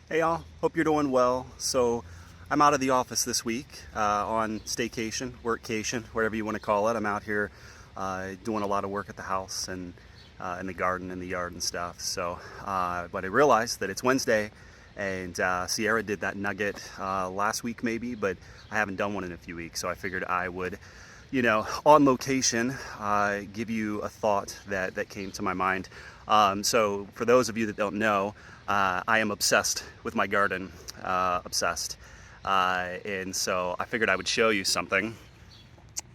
Hey y'all, hope you're doing well. So I'm out of the office this week on staycation, workcation, whatever you want to call it. I'm out here doing a lot of work at the house and in the garden and the yard and stuff. But I realized that it's Wednesday and Sierra did that nugget last week maybe, but I haven't done one in a few weeks. So I figured I would, on location, give you a thought that came to my mind. So for those of you that don't know, I am obsessed with my garden, obsessed. And so I figured I would show you something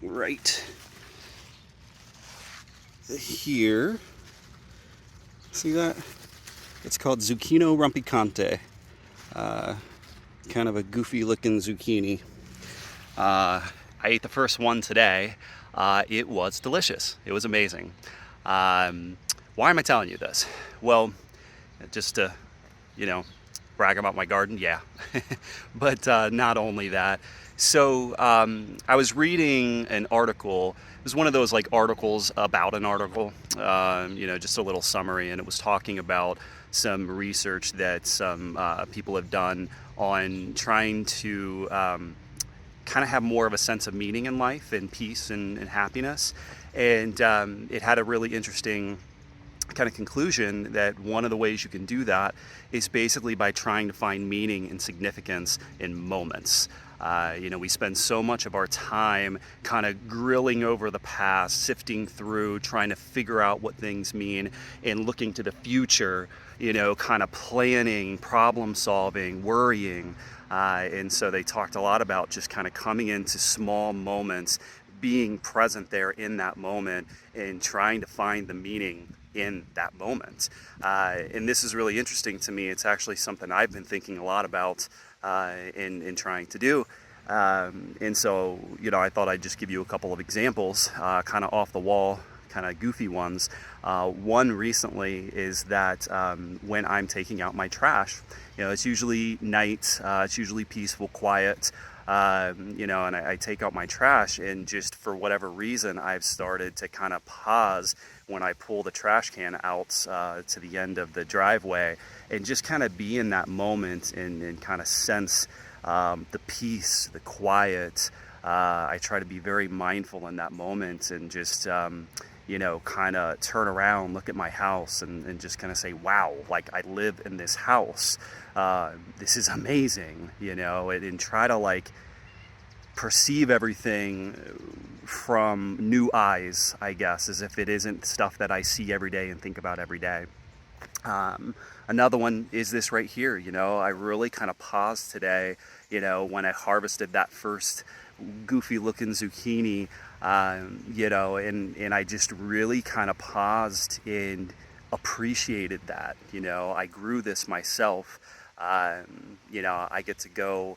right here. See that? It's called Zucchino Rumpicante. Kind of a goofy looking zucchini. I ate the first one today. It was delicious. It was amazing. Why am I telling you this? Well, just to, you know, brag about my garden, yeah. But not only that. So I was reading an article. It was one of those like articles about an article, just a little summary, and it was talking about some research that some people have done on trying to kind of have more of a sense of meaning in life and peace and happiness. And it had a really interesting kind of conclusion that one of the ways you can do that is basically by trying to find meaning and significance in moments. We spend so much of our time kind of grilling over the past, sifting through, trying to figure out what things mean, and looking to the future, kind of planning, problem solving, worrying. And so they talked a lot about just kind of coming into small moments, being present there in that moment, and trying to find the meaning in that moment. And this is really interesting to me. It's actually something I've been thinking a lot about in trying to do. And so, I thought I'd just give you a couple of examples, kind of off the wall, kind of goofy ones. One recently is that when I'm taking out my trash, it's usually night, it's usually peaceful, quiet. And I take out my trash, and just for whatever reason, I've started to kind of pause when I pull the trash can out to the end of the driveway, and just kind of be in that moment and kind of sense the peace, the quiet. I try to be very mindful in that moment and just, kind of turn around, look at my house, and just kind of say, wow, like I live in this house. This is amazing, and try to like perceive everything from new eyes, I guess, as if it isn't stuff that I see every day and think about every day. Another one is this right here. I really kind of paused today, when I harvested that first goofy looking zucchini, and I just really kind of paused and appreciated that. I grew this myself. I get to go,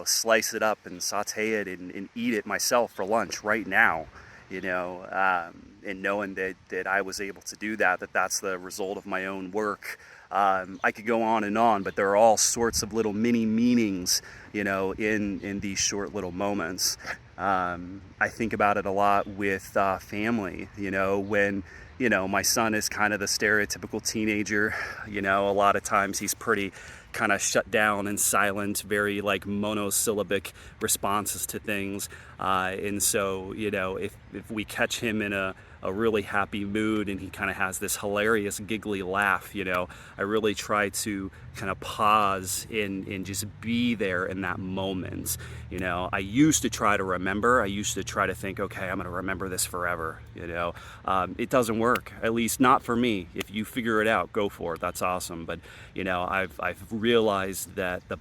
slice it up and saute it and eat it myself for lunch right now, and knowing that I was able to do that's the result of my own work. I could go on and on, but there are all sorts of little mini meanings, in these short little moments. I think about it a lot with family, when, my son is kind of the stereotypical teenager. A lot of times he's pretty kind of shut down and silent, very like monosyllabic responses to things. And so, if we catch him in a really happy mood and he kind of has this hilarious giggly laugh, I really try to kind of pause and just be there in that moment. I used to try to remember. I used to try to think, okay, I'm going to remember this forever. It doesn't work, at least not for me. If you figure it out, go for it. That's awesome. But I've realized that the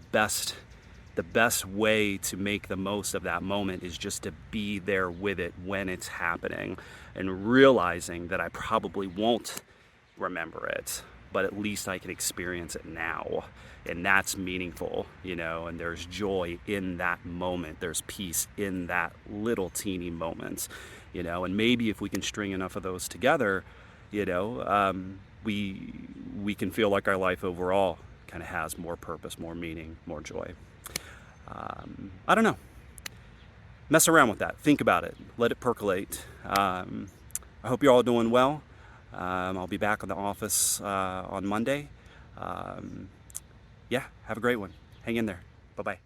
best way to make the most of that moment is just to be there with it when it's happening, and realizing that I probably won't remember it, but at least I can experience it now. And that's meaningful, and there's joy in that moment. There's peace in that little teeny moment, and maybe if we can string enough of those together, we can feel like our life overall kind of has more purpose, more meaning, more joy. I don't know. Mess around with that. Think about it. Let it percolate. I hope you're all doing well. I'll be back in the office on Monday. Yeah, have a great one. Hang in there. Bye-bye.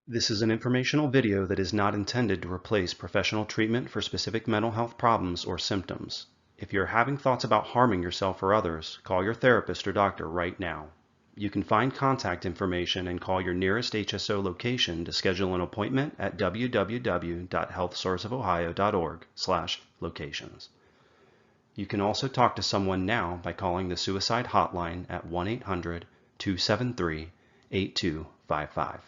This is an informational video that is not intended to replace professional treatment for specific mental health problems or symptoms. If you're having thoughts about harming yourself or others, call your therapist or doctor right now. You can find contact information and call your nearest HSO location to schedule an appointment at www.healthsourceofohio.org/locations. You can also talk to someone now by calling the suicide hotline at 1-800-273-8255.